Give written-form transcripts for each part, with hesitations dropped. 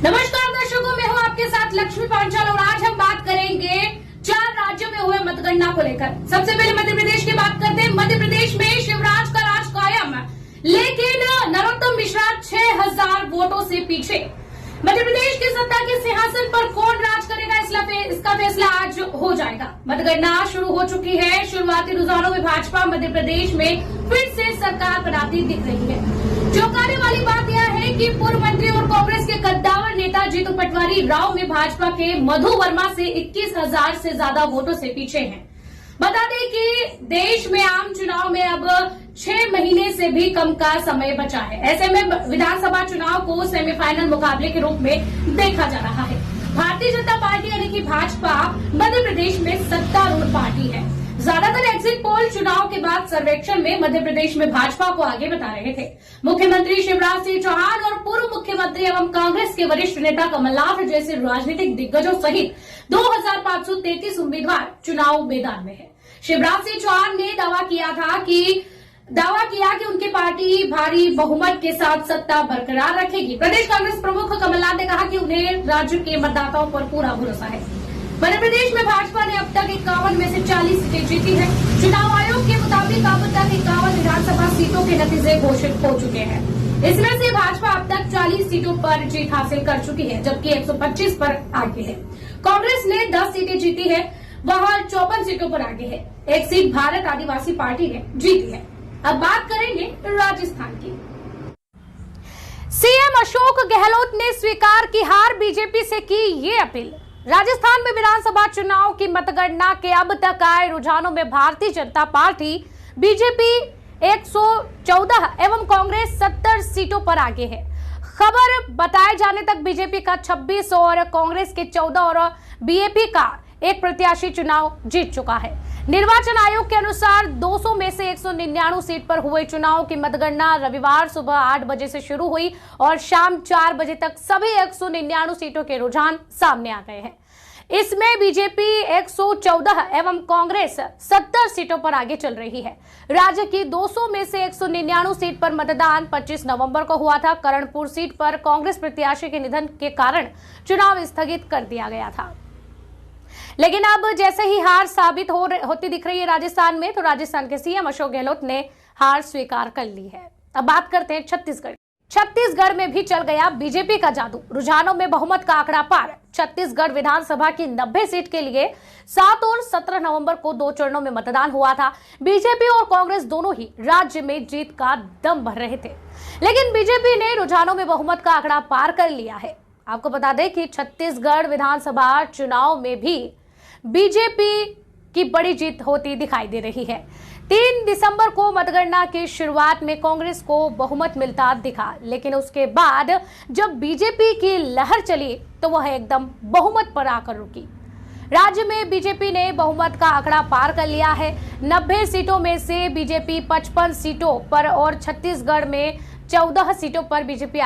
नमस्कार दर्शकों, मैं हूं आपके साथ लक्ष्मी पांचाल और आज हम बात करेंगे 4 राज्यों में हुए मतगणना को लेकर। सबसे पहले मध्य प्रदेश की बात करते हैं। मध्य प्रदेश में शिवराज का राज कायम, लेकिन नरोत्तम मिश्रा 6000 वोटों से पीछे। मध्य प्रदेश के सत्ता के सिंहासन पर कौन राज करेगा, इसका फैसला आज हो जाएगा। मतगणना शुरू हो चुकी है। शुरुआती रुझानों में भाजपा मध्य प्रदेश में फिर से सरकार बनाती दिख रही है। चौंकाने वाली बात यह है कि पूर्व मंत्री और कांग्रेस के कद्दावर नेता जीतू पटवारी राव में भाजपा के मधु वर्मा से 21,000 से ज्यादा वोटों से पीछे हैं। बता दें कि देश में आम चुनाव में अब 6 महीने से भी कम का समय बचा है। ऐसे में विधानसभा चुनाव को सेमीफाइनल मुकाबले के रूप में देखा जा रहा है। भारतीय जनता पार्टी यानी कि भाजपा मध्य प्रदेश में सत्तारूढ़ पार्टी है। ज्यादातर एग्जिट पोल चुनाव के बाद सर्वेक्षण में मध्य प्रदेश में भाजपा को आगे बता रहे थे। मुख्यमंत्री शिवराज सिंह चौहान और पूर्व मुख्यमंत्री एवं कांग्रेस के वरिष्ठ नेता कमलनाथ जैसे राजनीतिक दिग्गजों सहित 2533 उम्मीदवार चुनाव मैदान में है। शिवराज सिंह चौहान ने दावा किया कि उनकी पार्टी भारी बहुमत के साथ सत्ता बरकरार रखेगी। प्रदेश कांग्रेस प्रमुख कमलनाथ ने कहा कि उन्हें राज्य के मतदाताओं पर पूरा भरोसा है। मध्य प्रदेश में भाजपा ने अब तक 51 में से 40 सीटें जीती है। चुनाव आयोग के मुताबिक अब तक 51 विधानसभा सीटों के नतीजे घोषित हो चुके हैं। इसमें से भाजपा अब तक 40 सीटों पर जीत हासिल कर चुकी है, जबकि 125 पर आगे है। कांग्रेस ने 10 सीटें जीती है, वह 54 सीटों पर आगे है। एक सीट भारत आदिवासी पार्टी ने जीती है। अब बात करेंगे राजस्थान की। सीएम अशोक गहलोत ने स्वीकार की हार, बीजेपी से की ये अपील। राजस्थान में विधानसभा चुनाव की मतगणना के अब तक आए रुझानों में भारतीय जनता पार्टी बीजेपी 114 एवं कांग्रेस 70 सीटों पर आगे है। खबर बताए जाने तक बीजेपी का 26 और कांग्रेस के 14 और बीएपी का एक प्रत्याशी चुनाव जीत चुका है। निर्वाचन आयोग के अनुसार 200 में से 199 सीट पर हुए चुनाव की मतगणना रविवार सुबह 8 बजे से शुरू हुई और शाम 4 बजे तक सभी 199 सीटों के रुझान सामने आ गए हैं। इसमें बीजेपी 114 एवं कांग्रेस 70 सीटों पर आगे चल रही है। राज्य की 200 में से 199 सीट पर मतदान 25 नवंबर को हुआ था। करणपुर सीट पर कांग्रेस प्रत्याशी के निधन के कारण चुनाव स्थगित कर दिया गया था। लेकिन अब जैसे ही हार साबित होती दिख रही है राजस्थान में, तो राजस्थान के सीएम अशोक गहलोत ने हार स्वीकार कर ली है। अब बात करते हैं छत्तीसगढ़। छत्तीसगढ़ में भी चल गया बीजेपी का जादू। रुझानों में बहुमत का आंकड़ा पार। छत्तीसगढ़ विधानसभा की 90 सीट के लिए 7 और 17 नवंबर को 2 चरणों में मतदान हुआ था। बीजेपी और कांग्रेस दोनों ही राज्य में जीत का दम भर रहे थे, लेकिन बीजेपी ने रुझानों में बहुमत का आंकड़ा पार कर लिया है। आपको बता दें कि छत्तीसगढ़ विधानसभा चुनाव में भी बीजेपी की बड़ी जीत होती दिखाई दे रही है। 3 दिसंबर को मतगणना की शुरुआत में कांग्रेस को बहुमत मिलता दिखा, लेकिन उसके बाद जब बीजेपी की लहर चली तो वह एकदम बहुमत पर आकर रुकी। राज्य में बीजेपी ने बहुमत का आंकड़ा पार कर लिया है। 90 सीटों में से बीजेपी 55 सीटों पर और छत्तीसगढ़ में 14 सीटों पर बीजेपी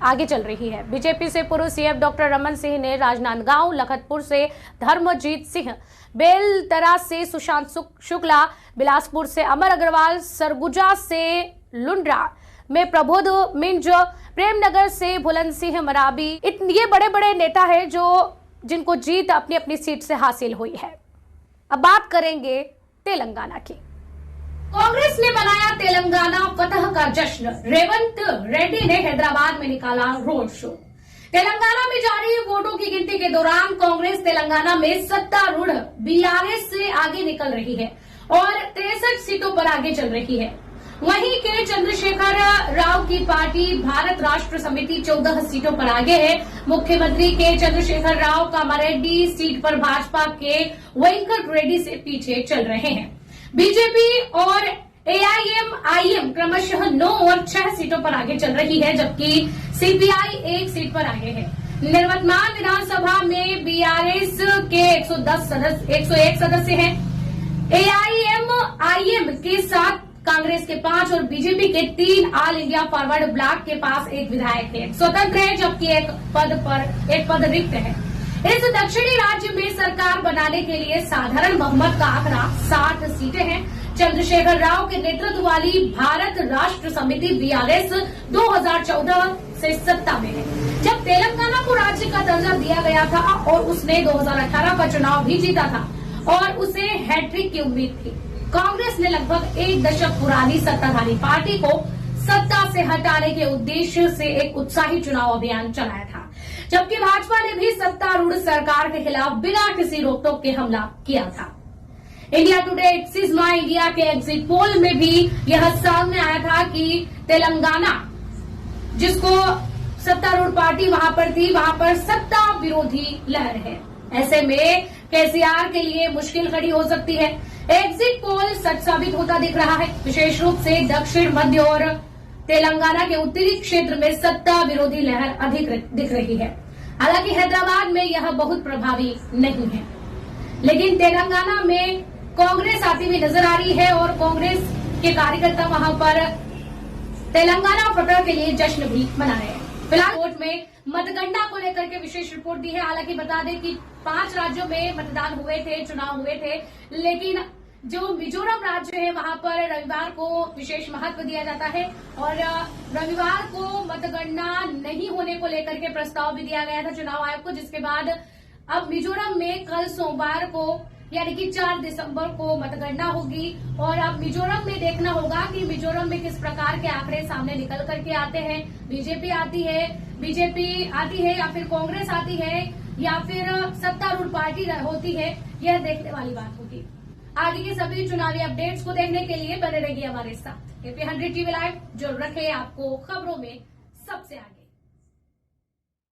आगे चल रही है। बीजेपी से पूर्व सीएम डॉक्टर रमन सिंह ने राजनांदगांव, लखतपुर से धर्मजीत सिंह, बेलतरा से सुशांत शुक्ला, बिलासपुर से अमर अग्रवाल, सरगुजा से लुंड्रा में प्रबोध मिंज, प्रेमनगर से बुलंद सिंह मराबी, ये बड़े बड़े नेता हैं जिनको जीत अपनी अपनी सीट से हासिल हुई है। अब बात करेंगे तेलंगाना की। कांग्रेस ने मनाया तेलंगाना फतह का जश्न। रेवंत रेड्डी ने हैदराबाद में निकाला रोड शो। तेलंगाना में जारी वोटों की गिनती के दौरान कांग्रेस तेलंगाना में सत्तारूढ़ बीआरएस से आगे निकल रही है और 63 सीटों पर आगे चल रही है। वहीं के चंद्रशेखर राव की पार्टी भारत राष्ट्र समिति 14 सीटों पर आगे है। मुख्यमंत्री के चंद्रशेखर राव कामारेड्डी सीट पर भाजपा के वेंकट रेड्डी से पीछे चल रहे हैं। बीजेपी और एआईएमआईएम क्रमशः 9 और 6 सीटों पर आगे चल रही है, जबकि सीपीआई 1 सीट पर आगे है। निर्वर्तमान विधानसभा में बीआरएस के 101 सदस्य हैं। एआईएमआईएम के 7, कांग्रेस के 5 और बीजेपी के 3, ऑल इंडिया फॉरवर्ड ब्लॉक के पास 1 विधायक है, स्वतंत्र है, जबकि एक पद रिक्त है। इस दक्षिणी राज्य में सरकार बनाने के लिए साधारण बहुमत का आंकड़ा 60 सीटें हैं। चंद्रशेखर राव के नेतृत्व वाली भारत राष्ट्र समिति बीआरएस 2014 से सत्ता में है, जब तेलंगाना दर्जा दिया गया था और उसने 2018 का चुनाव भी जीता था और उसे हैट्रिक की उम्मीद थी। कांग्रेस ने लगभग 1 दशक पुरानी सत्ताधारी पार्टी को सत्ता से हटाने के उद्देश्य से एक उत्साही चुनाव अभियान चलाया था, जबकि भाजपा ने भी सत्तारूढ़ सरकार के खिलाफ बिना किसी रोकटोक के हमला किया था। इंडिया टुडे एक्सिस माई इंडिया के एग्जिट पोल में भी यह सामने आया था कि तेलंगाना, जिसको सत्तारूढ़ पार्टी वहां पर थी, वहां पर सत्ता विरोधी लहर है। ऐसे में केसीआर के लिए मुश्किल खड़ी हो सकती है। एग्जिट पोल सच साबित होता दिख रहा है। विशेष रूप से दक्षिण, मध्य और तेलंगाना के उत्तरी क्षेत्र में सत्ता विरोधी लहर अधिक दिख रही है। हालांकि हैदराबाद में यह बहुत प्रभावी नहीं है, लेकिन तेलंगाना में कांग्रेस आती हुई नजर आ रही है और कांग्रेस के कार्यकर्ता वहां पर तेलंगाना फतह के लिए जश्न भी मना रहे हैं। फिलहाल कोर्ट में मतगणना को लेकर के विशेष रिपोर्ट दी है। हालांकि बता दें कि 5 राज्यों में मतदान हुए थे, चुनाव हुए थे, लेकिन जो मिजोरम राज्य है वहां पर रविवार को विशेष महत्व दिया जाता है और रविवार को मतगणना नहीं होने को लेकर के प्रस्ताव भी दिया गया था चुनाव आयोग को, जिसके बाद अब मिजोरम में कल सोमवार को यानी कि 4 दिसंबर को मतगणना होगी और अब मिजोरम में देखना होगा कि मिजोरम में किस प्रकार के आंकड़े सामने निकल करके आते हैं। बीजेपी आती है या फिर कांग्रेस आती है या फिर सत्तारूढ़ पार्टी होती है, यह देखने वाली बात होगी। आगे के सभी चुनावी अपडेट्स को देखने के लिए बने रहिए हमारे साथ। AP 100 TV लाइव जो रखे आपको खबरों में सबसे आगे।